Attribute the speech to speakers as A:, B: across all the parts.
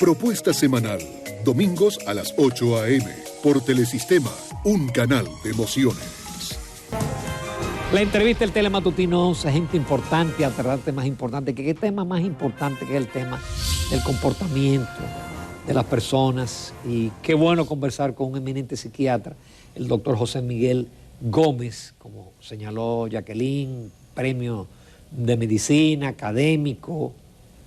A: Propuesta semanal, domingos a las 8 a.m. por Telesistema, un canal de emociones.
B: La entrevista del Telematutino es gente importante a tratar temas importantes. ¿Qué tema más importante que el tema del comportamiento de las personas? Y qué bueno conversar con un eminente psiquiatra, el doctor José Miguel Gómez, como señaló Jacqueline, premio de medicina, académico.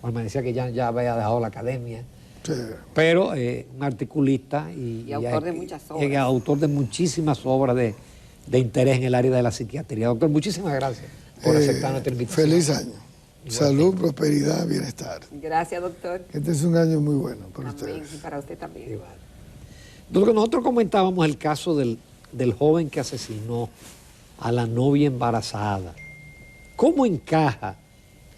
B: Bueno, me decía que ya había dejado la academia. Sí. Pero un articulista y
C: autor de muchas obras.
B: Autor de muchísimas obras de interés en el área de la psiquiatría. Doctor, muchísimas gracias por aceptar nuestra invitación.
D: Feliz año. Salud, prosperidad, bienestar.
C: Gracias, doctor.
D: Este es un año muy bueno para
C: también,
D: ustedes.
C: Y para usted también.
B: Igual. Doctor, nosotros comentábamos el caso del joven que asesinó a la novia embarazada. ¿Cómo encaja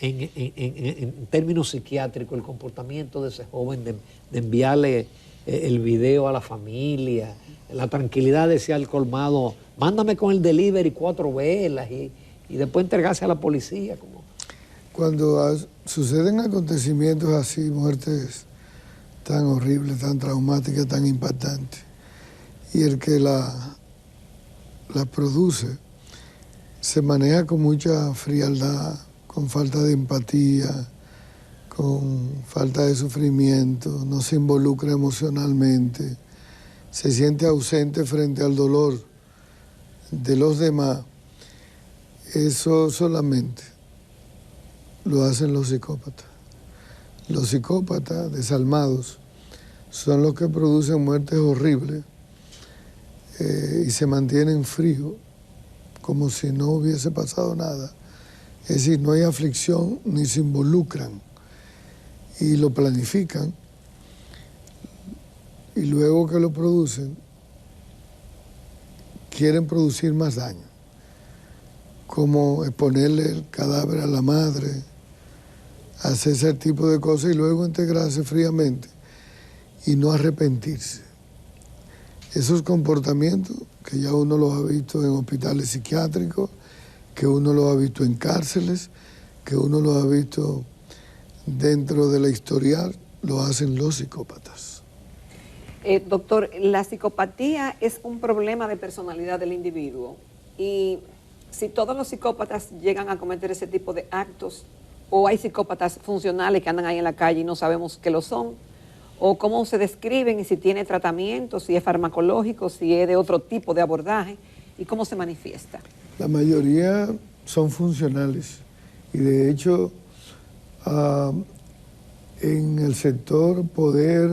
B: en términos psiquiátricos el comportamiento de ese joven de enviarle el video a la familia, la tranquilidad de ese al colmado, mándame con el delivery 4 velas y después entregarse a la policía? Como...
D: Cuando suceden acontecimientos así, muertes tan horribles, tan traumáticas, tan impactantes, y el que la produce se maneja con mucha frialdad, con falta de empatía, con falta de sufrimiento, no se involucra emocionalmente, se siente ausente frente al dolor de los demás. Eso solamente lo hacen los psicópatas. Los psicópatas desalmados son los que producen muertes horribles y se mantienen fríos, como si no hubiese pasado nada. Es decir, no hay aflicción ni se involucran y lo planifican y luego que lo producen quieren producir más daño, como exponerle el cadáver a la madre, hacer ese tipo de cosas y luego integrarse fríamente y no arrepentirse. Esos comportamientos que ya uno los ha visto en hospitales psiquiátricos, que uno los ha visto en cárceles, que uno los ha visto dentro de la historial, lo hacen los psicópatas.
C: Doctor, la psicopatía es un problema de personalidad del individuo y si todos los psicópatas llegan a cometer ese tipo de actos, o hay psicópatas funcionales que andan ahí en la calle y no sabemos que lo son, o cómo se describen y si tiene tratamiento, si es farmacológico, si es de otro tipo de abordaje y cómo se manifiesta.
D: La mayoría son funcionales y de hecho en el sector poder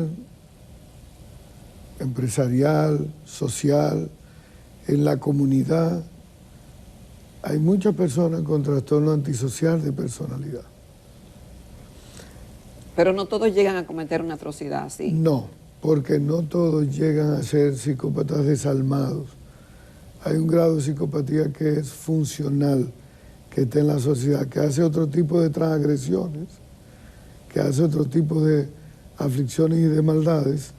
D: empresarial, social, en la comunidad, hay muchas personas con trastorno antisocial de personalidad.
C: Pero no todos llegan a cometer una atrocidad así.
D: No, porque no todos llegan a ser psicópatas desalmados. Hay un grado de psicopatía que es funcional, que está en la sociedad, que hace otro tipo de transgresiones, que hace otro tipo de aflicciones y de maldades,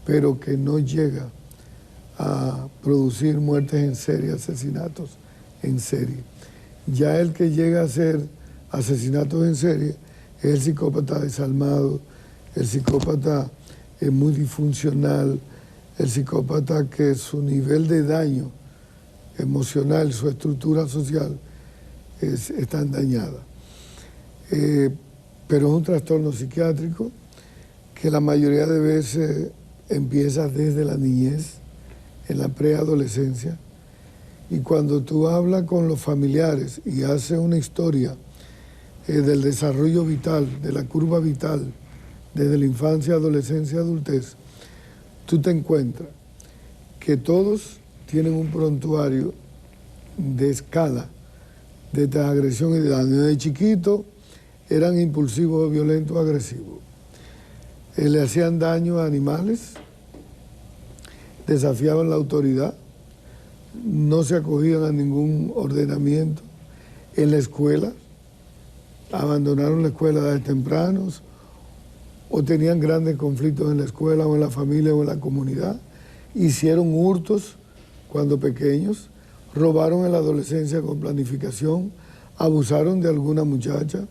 D: pero que no llega a producir muertes en serie, asesinatos en serie. Ya el que llega a hacer asesinatos en serie es el psicópata desalmado, el psicópata muy disfuncional, el psicópata que su nivel de daño emocional, su estructura social están dañadas. Pero es un trastorno psiquiátrico que la mayoría de veces empieza desde la niñez, en la preadolescencia, y cuando tú hablas con los familiares y haces una historia del desarrollo vital, de la curva vital, desde la infancia, adolescencia, adultez, tú te encuentras que todos tienen un prontuario de escala de transgresión y de daño. Desde chiquito eran impulsivos, violentos, agresivos. Le hacían daño a animales, desafiaban la autoridad, no se acogían a ningún ordenamiento. En la escuela, abandonaron la escuela desde tempranos, o tenían grandes conflictos en la escuela o en la familia o en la comunidad, hicieron hurtos cuando pequeños, robaron en la adolescencia con planificación, abusaron de alguna muchacha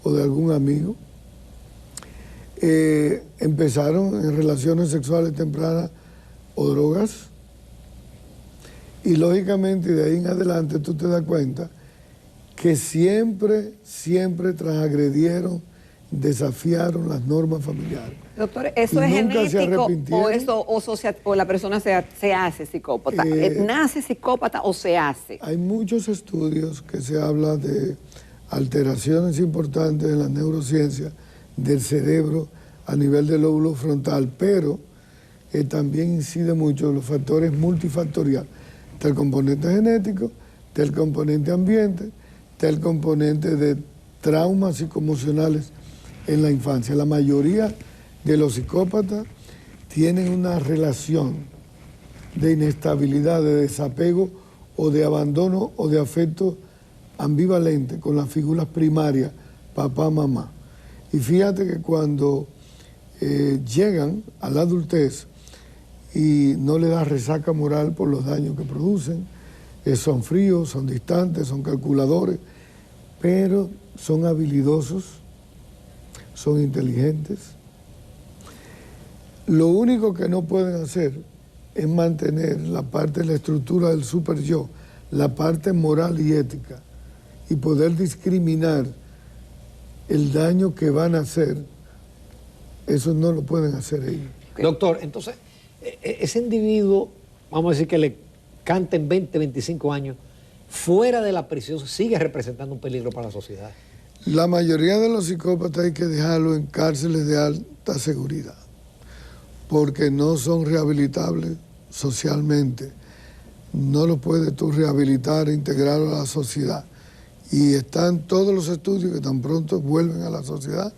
D: o de algún amigo. empezaron en relaciones sexuales tempranas o drogas, y lógicamente de ahí en adelante tú te das cuenta que siempre transgredieron, desafiaron las normas familiares.
C: Doctor, ¿eso es genético o la persona se hace psicópata? ¿Nace psicópata o se hace?
D: Hay muchos estudios que se habla de alteraciones importantes en la neurociencia del cerebro a nivel del lóbulo frontal, pero también incide mucho los factores multifactoriales. Está el componente genético, está el componente ambiente, está el componente de traumas psicoemocionales en la infancia. La mayoría de los psicópatas tienen una relación de inestabilidad, de desapego o de abandono o de afecto ambivalente con las figuras primarias, papá, mamá. Y fíjate que cuando llegan a la adultez y no le da resaca moral por los daños que producen, son fríos, son distantes, son calculadores, pero son habilidosos, son inteligentes. Lo único que no pueden hacer es mantener la parte de la estructura del super yo, la parte moral y ética, y poder discriminar el daño que van a hacer. Eso no lo pueden hacer ellos.
B: Doctor, entonces, ese individuo, vamos a decir que le canten 20, 25 años, fuera de la prisión, sigue representando un peligro para la sociedad.
D: La mayoría de los psicópatas hay que dejarlo en cárceles de alta seguridad, porque no son rehabilitables socialmente. No lo puedes tú rehabilitar, integrar a la sociedad. Y están todos los estudios que tan pronto vuelven a la sociedad,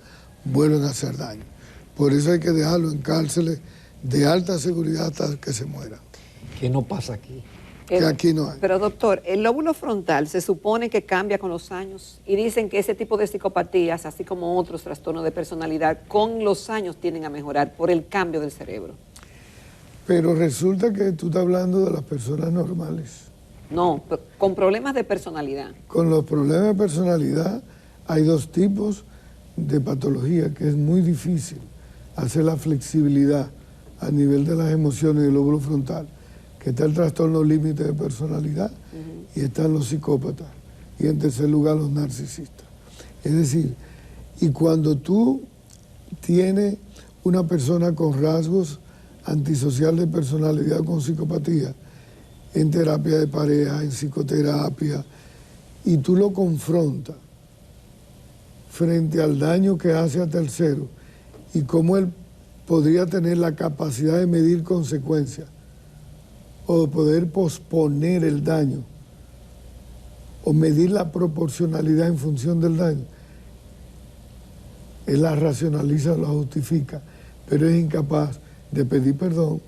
D: vuelven a hacer daño. Por eso hay que dejarlo en cárceles de alta seguridad hasta que se mueran.
B: ¿Qué no pasa aquí?
D: Que aquí no hay.
C: Pero doctor, el lóbulo frontal se supone que cambia con los años y dicen que ese tipo de psicopatías, así como otros trastornos de personalidad, con los años tienden a mejorar por el cambio del cerebro.
D: Pero resulta que tú estás hablando de las personas normales.
C: No, con problemas de personalidad.
D: Con los problemas de personalidad hay dos tipos de patología que es muy difícil hacer la flexibilidad a nivel de las emociones del lóbulo frontal, que está el trastorno límite de personalidad y están los psicópatas y en tercer lugar los narcisistas. Es decir, y cuando tú tienes una persona con rasgos antisocial de personalidad con psicopatía, en terapia de pareja, en psicoterapia, y tú lo confrontas frente al daño que hace a terceros y cómo él podría tener la capacidad de medir consecuencias o de poder posponer el daño o medir la proporcionalidad en función del daño. Él la racionaliza, la justifica, pero es incapaz de pedir perdón,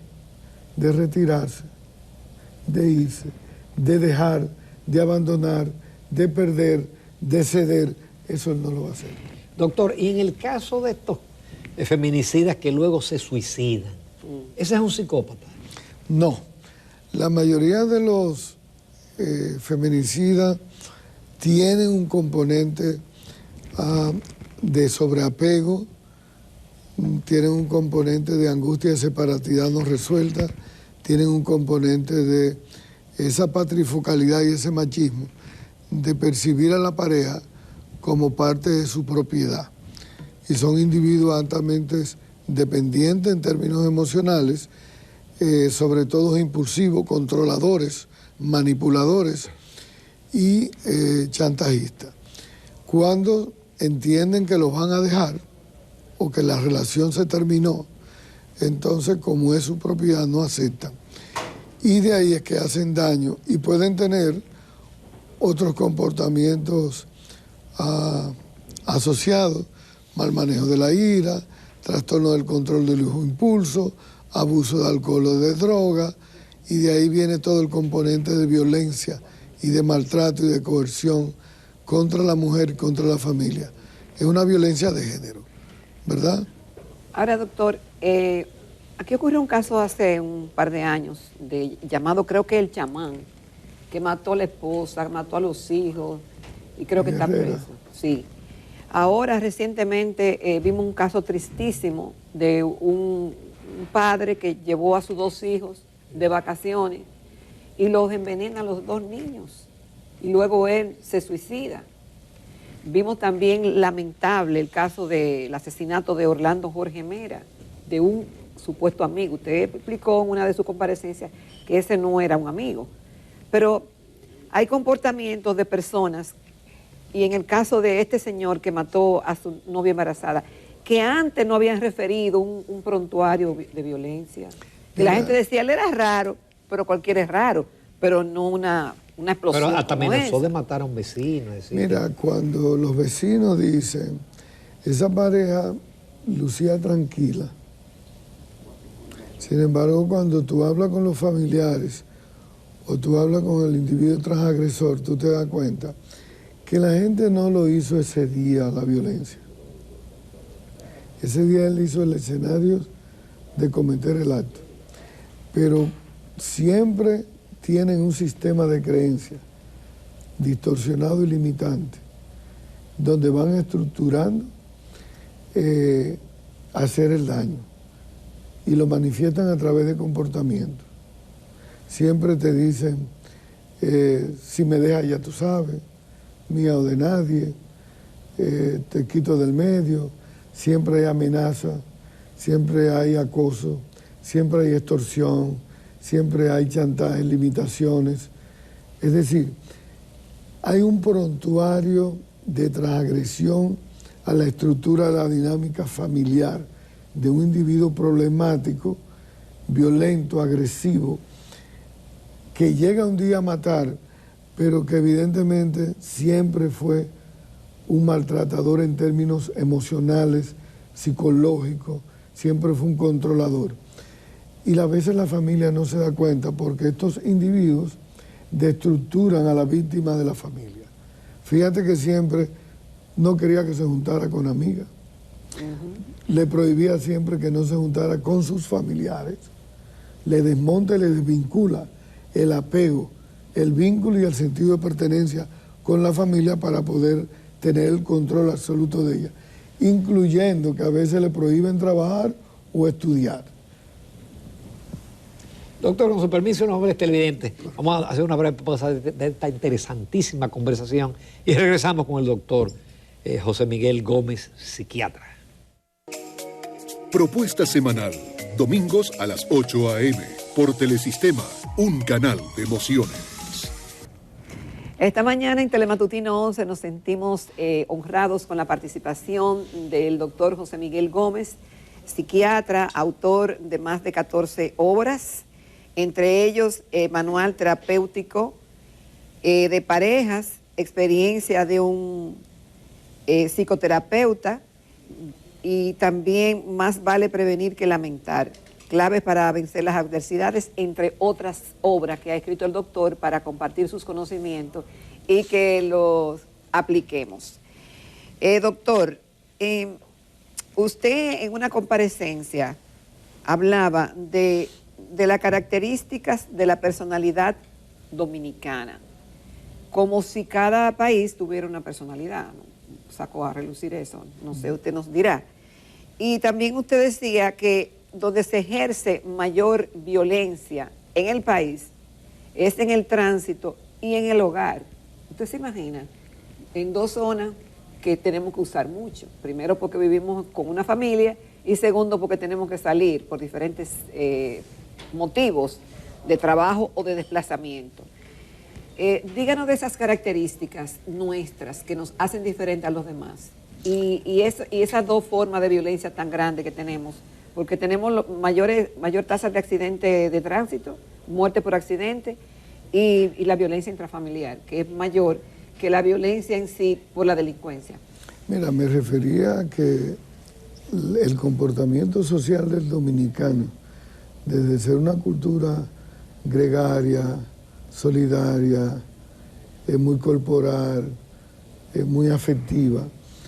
D: de retirarse, de irse, de dejar, de abandonar, de perder, de ceder. Eso él no lo va a hacer.
B: Doctor, y en el caso de estos feminicidas que luego se suicidan, ¿ese es un psicópata?
D: No. La mayoría de los feminicidas tienen un componente de sobreapego, tienen un componente de angustia y de separatidad no resuelta, tienen un componente de esa patrifocalidad y ese machismo de percibir a la pareja como parte de su propiedad. Y son individuos altamente dependientes en términos emocionales, sobre todo impulsivos, controladores, manipuladores y chantajistas. Cuando entienden que los van a dejar o que la relación se terminó, entonces como es su propiedad no aceptan. Y de ahí es que hacen daño y pueden tener otros comportamientos asociados, mal manejo de la ira, trastorno del control del impulso, abuso de alcohol o de droga, y de ahí viene todo el componente de violencia y de maltrato y de coerción contra la mujer y contra la familia. Es una violencia de género, ¿verdad?
C: Ahora, doctor, aquí ocurrió un caso hace un par de años, llamado creo que el chamán, que mató a la esposa, mató a los hijos, y creo que está preso. Sí. Ahora recientemente vimos un caso tristísimo de un padre que llevó a sus 2 hijos de vacaciones y los envenena a los 2 niños y luego él se suicida. Vimos también lamentable el caso del asesinato de Orlando Jorge Mera, de un supuesto amigo. Usted explicó en una de sus comparecencias que ese no era un amigo, pero hay comportamientos de personas, y en el caso de este señor que mató a su novia embarazada, que antes no habían referido un prontuario de violencia. Que la gente decía, él era raro, pero cualquiera es raro, pero no una explosión.
B: Pero hasta amenazó de matar a un vecino.
D: Mira, cuando los vecinos dicen, esa pareja lucía tranquila. Sin embargo, cuando tú hablas con los familiares o tú hablas con el individuo transagresor, tú te das cuenta que la gente no lo hizo ese día la violencia. Ese día él hizo el escenario de cometer el acto. Pero siempre tienen un sistema de creencias distorsionado y limitante, donde van estructurando hacer el daño y lo manifiestan a través de comportamientos. Siempre te dicen, si me dejas ya tú sabes, mía o de nadie, te quito del medio. Siempre hay amenaza, siempre hay acoso, siempre hay extorsión, siempre hay chantaje, limitaciones. Es decir, hay un prontuario de transgresión a la estructura de la dinámica familiar de un individuo problemático, violento, agresivo, que llega un día a matar, pero que evidentemente siempre fue un maltratador en términos emocionales, psicológicos, siempre fue un controlador. Y a veces la familia no se da cuenta porque estos individuos destructuran a la víctima de la familia. Fíjate que siempre no quería que se juntara con amigas. Le prohibía siempre que no se juntara con sus familiares. Le desmonta y le desvincula el apego, el vínculo y el sentido de pertenencia con la familia para poder tener el control absoluto de ella, incluyendo que a veces le prohíben trabajar o estudiar.
B: Doctor, con su permiso, nobles televidentes, vamos a hacer una breve pausa de esta interesantísima conversación y regresamos con el doctor José Miguel Gómez, psiquiatra.
A: Propuesta semanal, domingos a las 8 a.m. por Telesistema, un canal de emociones.
C: Esta mañana en Telematutino 11 nos sentimos honrados con la participación del doctor José Miguel Gómez, psiquiatra, autor de más de 14 obras, entre ellos manual terapéutico de parejas, experiencia de un psicoterapeuta y también Más vale prevenir que lamentar, claves para vencer las adversidades, entre otras obras que ha escrito el doctor para compartir sus conocimientos y que los apliquemos. Doctor, usted en una comparecencia hablaba de las características de la personalidad dominicana, como si cada país tuviera una personalidad, ¿no? Sacó a relucir eso, no sé, usted nos dirá. Y también usted decía que donde se ejerce mayor violencia en el país es en el tránsito y en el hogar. Usted se imagina, en 2 zonas que tenemos que usar mucho. Primero porque vivimos con una familia y segundo porque tenemos que salir por diferentes motivos de trabajo o de desplazamiento. Díganos de esas características nuestras que nos hacen diferentes a los demás y esas 2 formas de violencia tan grandes que tenemos, porque tenemos mayor tasa de accidentes de tránsito, muerte por accidente y la violencia intrafamiliar, que es mayor que la violencia en sí por la delincuencia.
D: Mira, me refería a que el comportamiento social del dominicano, desde ser una cultura gregaria, solidaria, muy corporal, muy afectiva.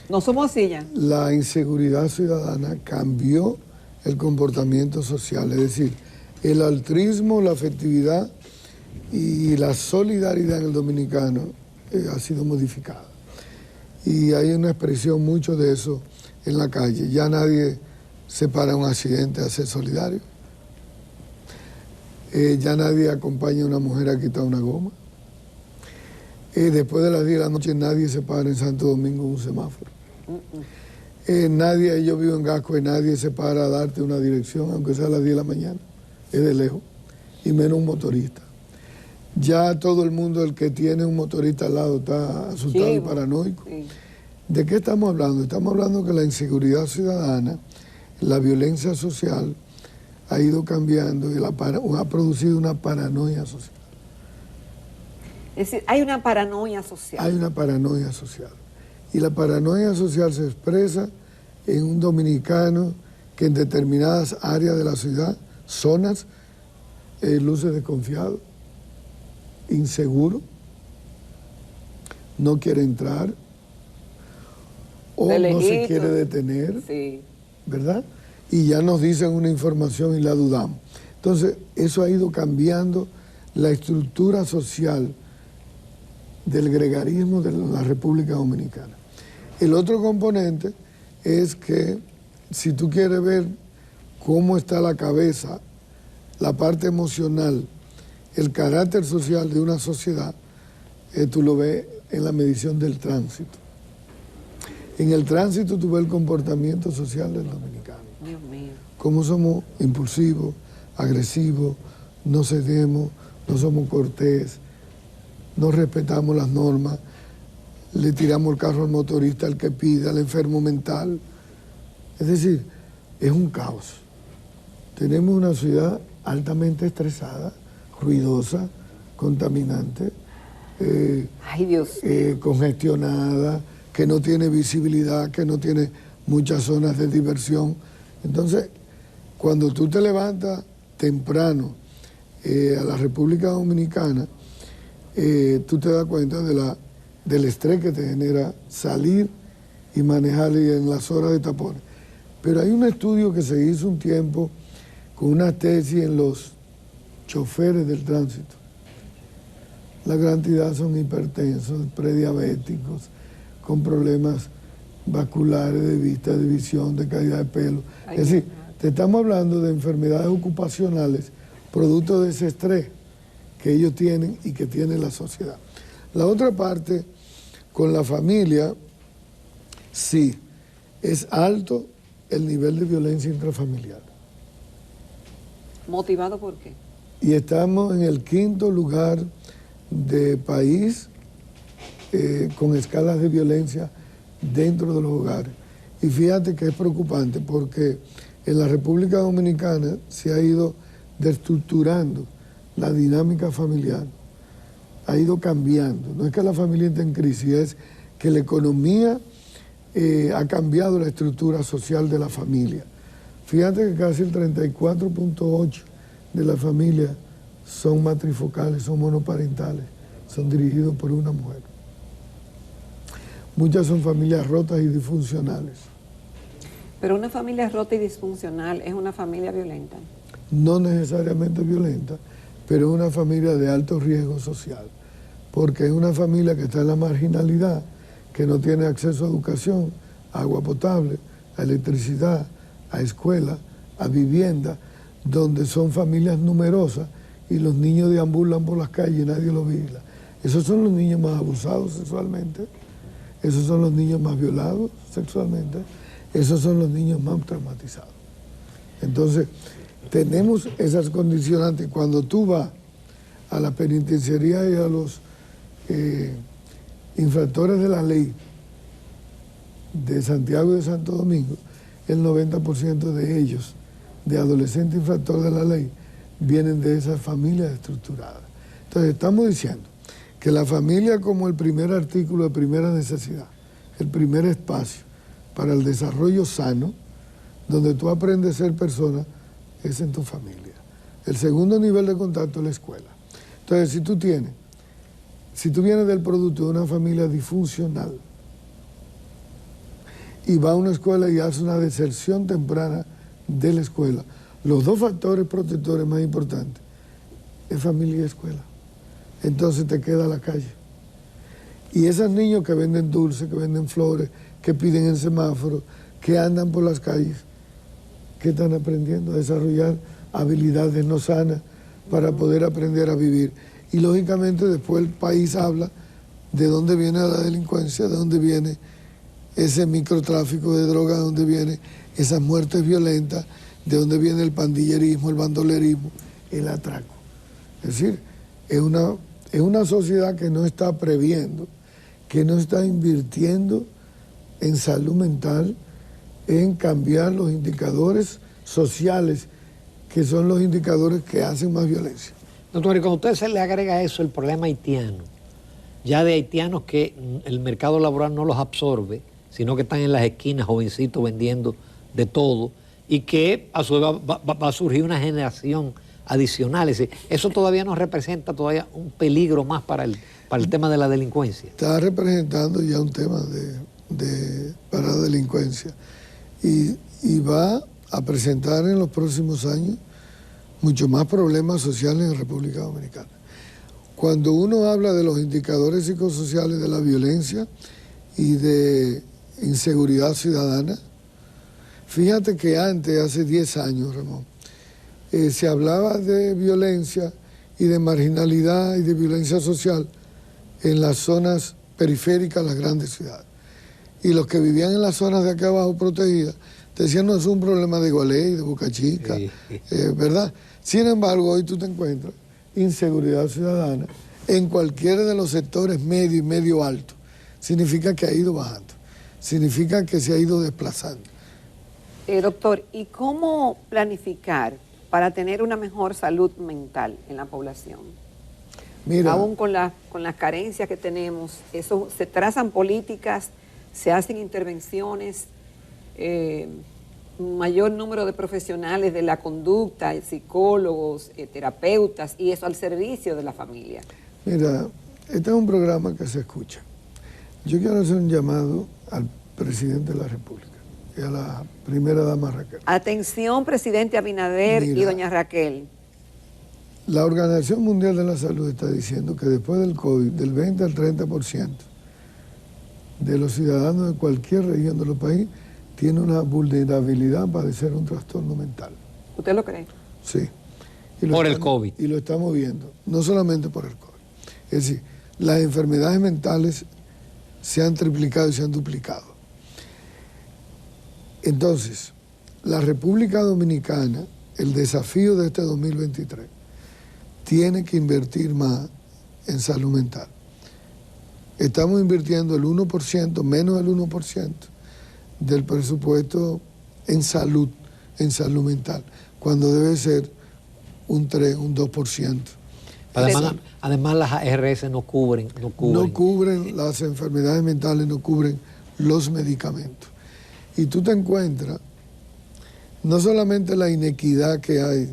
C: No somos así ya.
D: La inseguridad ciudadana cambió el comportamiento social, es decir, el altruismo, la afectividad y la solidaridad en el dominicano ha sido modificada. Y hay una expresión mucho de eso en la calle. Ya nadie se para un accidente a ser solidario. Ya nadie acompaña a una mujer a quitar una goma. Después de las 10 de la noche nadie se para en Santo Domingo en un semáforo. Nadie, yo vivo en Gasco, y nadie se para a darte una dirección, aunque sea a las 10 de la mañana. Es de lejos. Y menos un motorista. Ya todo el mundo, el que tiene un motorista al lado, está asustado y paranoico. Sí. ¿De qué estamos hablando? Estamos hablando que la inseguridad ciudadana, la violencia social, ha ido cambiando y ha producido una paranoia social.
C: Es decir, hay una paranoia social.
D: Hay una paranoia social. Y la paranoia social se expresa en un dominicano que en determinadas áreas de la ciudad, zonas, luce desconfiado, inseguro, no quiere entrar o no se quiere detener, sí, ¿verdad? Y ya nos dicen una información y la dudamos. Entonces, eso ha ido cambiando la estructura social del gregarismo de la República Dominicana. El otro componente es que si tú quieres ver cómo está la cabeza, la parte emocional, el carácter social de una sociedad, tú lo ves en la medición del tránsito. En el tránsito tú ves el comportamiento social del dominicano.
C: Dios mío.
D: Cómo somos impulsivos, agresivos, no cedemos, no somos cortés, no respetamos las normas, le tiramos el carro al motorista, al que pide, al enfermo mental. Es decir, es un caos. Tenemos una ciudad altamente estresada, ruidosa, contaminante,
C: ay, Dios.
D: Congestionada, que no tiene visibilidad, que no tiene muchas zonas de diversión. Entonces, cuando tú te levantas temprano a la República Dominicana, tú te das cuenta del estrés que te genera salir y manejar en las horas de tapones. Pero hay un estudio que se hizo un tiempo con una tesis en los choferes del tránsito. La gran cantidad son hipertensos, prediabéticos, con problemas vasculares, de vista, de visión, de calidad de pelo. Es decir, te estamos hablando de enfermedades ocupacionales producto de ese estrés que ellos tienen y que tiene la sociedad. La otra parte, con la familia, sí, es alto el nivel de violencia intrafamiliar.
C: ¿Motivado por qué?
D: Y estamos en el 5º lugar de país con escalas de violencia dentro de los hogares. Y fíjate que es preocupante porque en la República Dominicana se ha ido destructurando la dinámica familiar, ha ido cambiando. No es que la familia esté en crisis, es que la economía ha cambiado la estructura social de la familia. Fíjate que casi el 34.8% de la familia son matrifocales, son monoparentales, son dirigidos por una mujer. Muchas son familias rotas y disfuncionales.
C: Pero una familia rota y disfuncional es una familia violenta.
D: No necesariamente violenta, pero es una familia de alto riesgo social, porque es una familia que está en la marginalidad, que no tiene acceso a educación, a agua potable, a electricidad, a escuela, a vivienda, donde son familias numerosas y los niños deambulan por las calles y nadie los vigila. Esos son los niños más abusados sexualmente, esos son los niños más violados sexualmente, esos son los niños más traumatizados. Entonces, tenemos esas condicionantes. Cuando tú vas a la penitenciaría y a los infractores de la ley de Santiago y de Santo Domingo, el 90% de ellos, de adolescentes infractores de la ley, vienen de esas familias estructuradas. Entonces, estamos diciendo que la familia, como el primer artículo de primera necesidad, el primer espacio para el desarrollo sano, donde tú aprendes a ser persona, es en tu familia. El segundo nivel de contacto es la escuela. Entonces, si tú vienes del producto de una familia disfuncional y vas a una escuela y haces una deserción temprana de la escuela, los dos factores protectores más importantes es familia y escuela. Entonces te queda la calle. Y esos niños que venden dulces, que venden flores, que piden en semáforos, que andan por las calles, que están aprendiendo a desarrollar habilidades no sanas para poder aprender a vivir. Y lógicamente después el país habla de dónde viene la delincuencia, de dónde viene ese microtráfico de drogas, de dónde vienen esas muertes violentas, de dónde viene el pandillerismo, el bandolerismo, el atraco. Es decir, es una sociedad que no está previendo, que no está invirtiendo en salud mental, en cambiar los indicadores sociales, que son los indicadores que hacen más violencia.
B: Doctor, y cuando usted se le agrega a eso el problema haitiano, ya de haitianos que el mercado laboral no los absorbe, sino que están en las esquinas, jovencitos, vendiendo de todo, y que a su vez va a surgir una generación adicional. Es decir, eso todavía nos representa todavía un peligro más para el tema de la delincuencia.
D: Está representando ya un tema para la delincuencia y va a presentar en los próximos años muchos más problemas sociales en República Dominicana. Cuando uno habla de los indicadores psicosociales de la violencia y de inseguridad ciudadana, fíjate que antes, hace 10 años, Ramón, se hablaba de violencia y de marginalidad y de violencia social en las zonas periféricas de las grandes ciudades. Y los que vivían en las zonas de acá abajo protegidas te decían, no, es un problema de Gualey, de Boca Chica, sí. ¿Verdad? Sin embargo, hoy tú te encuentras inseguridad ciudadana en cualquiera de los sectores medio y medio alto. Significa que ha ido bajando, significa que se ha ido desplazando.
C: Doctor, ¿y cómo planificar para tener una mejor salud mental en la población?
D: Mira,
C: aún con las carencias que tenemos, se trazan políticas, se hacen intervenciones, mayor número de profesionales de la conducta, psicólogos, terapeutas, y eso al servicio de la familia.
D: Mira, este es un programa que se escucha. Yo quiero hacer un llamado al presidente de la República y a la primera dama Raquel.
C: Atención, presidente Abinader. Mira, y doña Raquel.
D: La Organización Mundial de la Salud está diciendo que después del COVID, del 20 al 30% de los ciudadanos de cualquier región de los países tiene una vulnerabilidad para padecer un trastorno mental.
C: ¿Usted lo cree?
D: Sí.
B: Por el COVID.
D: Y lo estamos viendo, no solamente por el COVID. Es decir, las enfermedades mentales se han triplicado y se han duplicado. Entonces, la República Dominicana, el desafío de este 2023, tiene que invertir más en salud mental. Estamos invirtiendo el 1%, menos del 1% del presupuesto en salud mental, cuando debe ser un 3, un 2%.
B: Además las ARS no cubren.
D: No cubren las enfermedades mentales, no cubren los medicamentos. Y tú te encuentras no solamente la inequidad que hay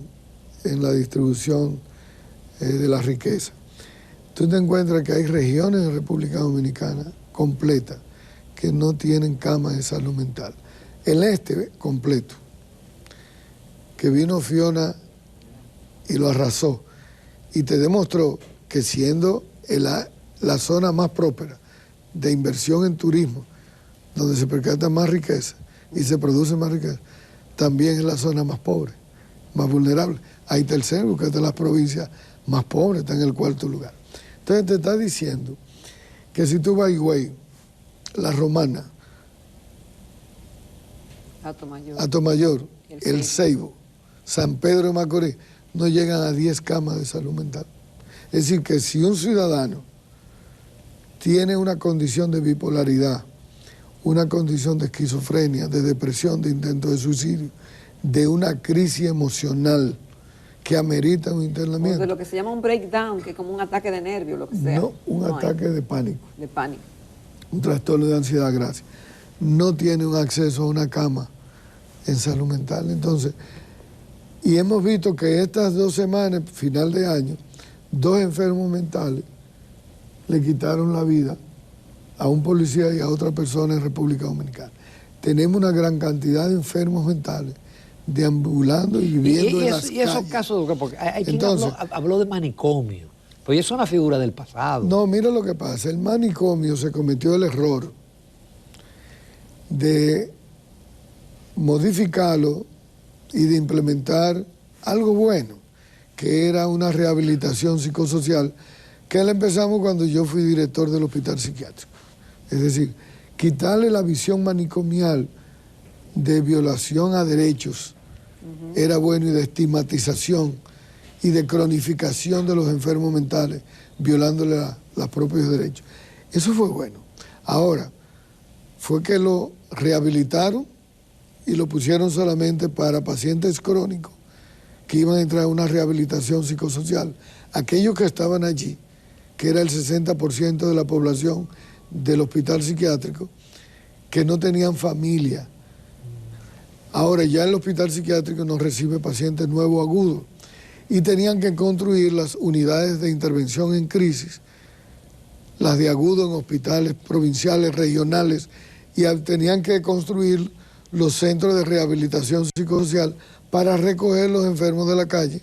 D: en la distribución de la riqueza, tú te encuentras que hay regiones en República Dominicana completas que no tienen camas de salud mental. El este completo, que vino Fiona y lo arrasó, y te demostró que siendo la zona más próspera de inversión en turismo, donde se percata más riqueza y se produce más riqueza, también es la zona más pobre, más vulnerable. Hay tercero, que es de las provincias más pobres, está en el 4º lugar. Entonces te está diciendo que si tú vas a Higüey, La Romana, Atomayor, El Ceibo, San Pedro de Macorís, no llegan a 10 camas de salud mental. Es decir, que si un ciudadano tiene una condición de bipolaridad, una condición de esquizofrenia, de depresión, de intento de suicidio, de una crisis emocional que amerita un internamiento.
C: O de lo que se llama un breakdown, que es como un ataque de nervio, lo que sea.
D: No, un ataque de pánico.
C: De pánico.
D: Un trastorno de ansiedad, gracias. No tiene un acceso a una cama en salud mental. Entonces, y hemos visto que estas 2 semanas, final de año, 2 enfermos mentales le quitaron la vida a un policía y a otra persona en República Dominicana. Tenemos una gran cantidad de enfermos mentales deambulando y viviendo en las calles.
B: Y esos casos, porque hay quien habló de manicomio. Pues es una figura del pasado.
D: No, mira lo que pasa. El manicomio se cometió el error de modificarlo y de implementar algo bueno, que era una rehabilitación psicosocial, que la empezamos cuando yo fui director del hospital psiquiátrico. Es decir, quitarle la visión manicomial de violación a derechos era bueno, y de estigmatización y de cronificación de los enfermos mentales, violándole los propios derechos. Eso fue bueno. Ahora, fue que lo rehabilitaron y lo pusieron solamente para pacientes crónicos que iban a entrar a una rehabilitación psicosocial. Aquellos que estaban allí, que era el 60% de la población del hospital psiquiátrico, que no tenían familia. Ahora ya el hospital psiquiátrico no recibe pacientes nuevos agudos y tenían que construir las unidades de intervención en crisis, las de agudo en hospitales provinciales, regionales, y tenían que construir los centros de rehabilitación psicosocial para recoger los enfermos de la calle,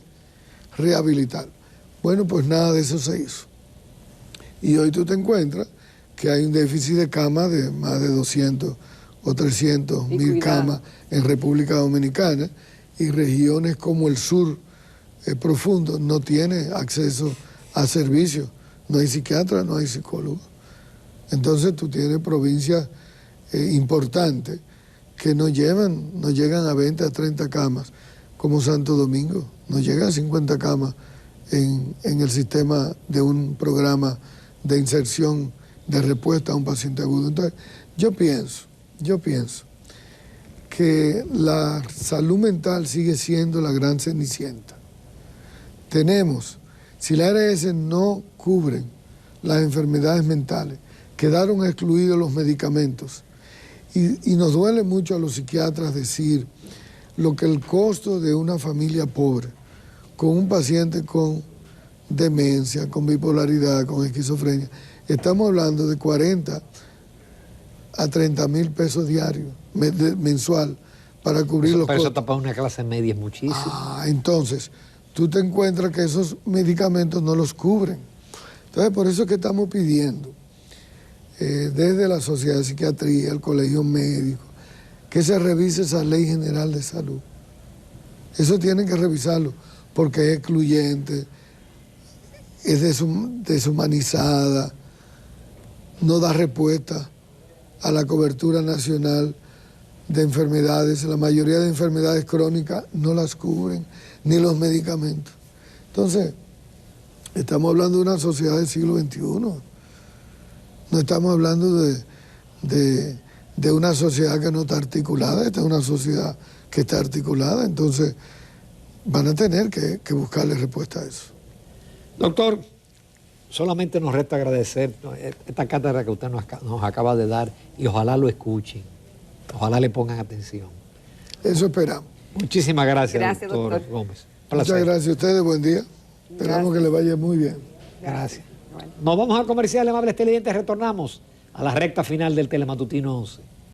D: rehabilitar. Bueno, pues nada de eso se hizo. Y hoy tú te encuentras que hay un déficit de camas de más de 200 o 300 mil camas en República Dominicana, y regiones como el sur profundo no tienen acceso a servicios. No hay psiquiatras, no hay psicólogos. Entonces tú tienes provincias importantes que no llegan a 20 a 30 camas, como Santo Domingo, no llega a 50 camas en el sistema de un programa de inserción de respuesta a un paciente agudo. Entonces, yo pienso que la salud mental sigue siendo la gran cenicienta. Si la ARS no cubren las enfermedades mentales, quedaron excluidos los medicamentos. Y nos duele mucho a los psiquiatras decir lo que el costo de una familia pobre, con un paciente con demencia, con bipolaridad, con esquizofrenia, estamos hablando de 40 a 30 mil pesos diarios, mensual, para cubrir los costos.
B: Eso para una clase media es muchísimo.
D: Entonces, tú te encuentras que esos medicamentos no los cubren. Entonces, por eso es que estamos pidiendo, desde la Sociedad de Psiquiatría, el Colegio Médico, que se revise esa Ley General de Salud. Eso tienen que revisarlo, porque es excluyente, es deshumanizada, no da respuesta a la cobertura nacional de enfermedades. La mayoría de enfermedades crónicas no las cubren, ni los medicamentos. Entonces, estamos hablando de una sociedad del siglo XXI. No estamos hablando de una sociedad que no está articulada. Esta es una sociedad que está articulada. Entonces, van a tener que buscarle respuesta a eso.
B: Doctor, solamente nos resta agradecer esta cátedra que usted nos acaba de dar, y ojalá lo escuchen, ojalá le pongan atención.
D: Eso esperamos.
B: Muchísimas gracias, doctor Gómez.
D: Muchas gracias a ustedes, buen día. Esperamos que les vaya muy bien.
B: Gracias. Nos vamos al comercial, amables televidentes, retornamos a la recta final del Telematutino 11.